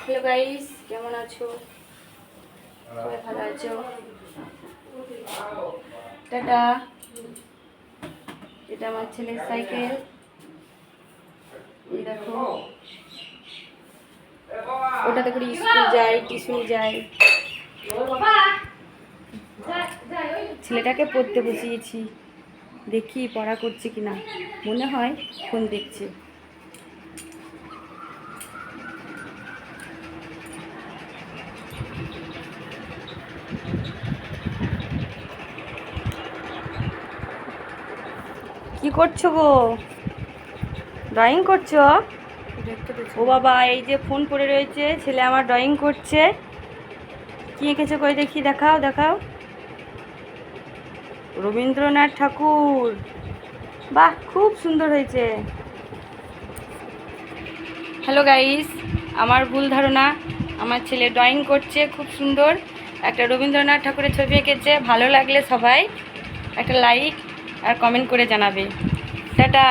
Hello guys, কেমন আছো? সবাই ভালো আছো? টাটা। এটা আমার ছেলের সাইকেল। এই দেখো, ওটাতে করে স্কুল যায়, টিউশন যায়। ছেলেটাকে পড়তে বসিয়েছি, দেখি পড়া করছে কিনা। মনে হয় ফোন দেখছে। কি করছো গো? ড্রয়িং করছো? ও বাবা, এই যে ফোন পড়ে রয়েছে, ছেলে আমার ড্রয়িং করছে। কি এঁকেছো কই দেখি, দেখাও দেখাও। রবীন্দ্রনাথ ঠাকুর, বাহ খুব সুন্দর হয়েছে। হ্যালো গাইস, আমার ভুল ধারণা, আমার ছেলে ড্রয়িং করছে খুব সুন্দর। একটা রবীন্দ্রনাথ ঠাকুরের ছবি এঁকেছে। ভালো লাগলে সবাই একটা লাইক আর কমেন্ট করে জানাবে। টাটা।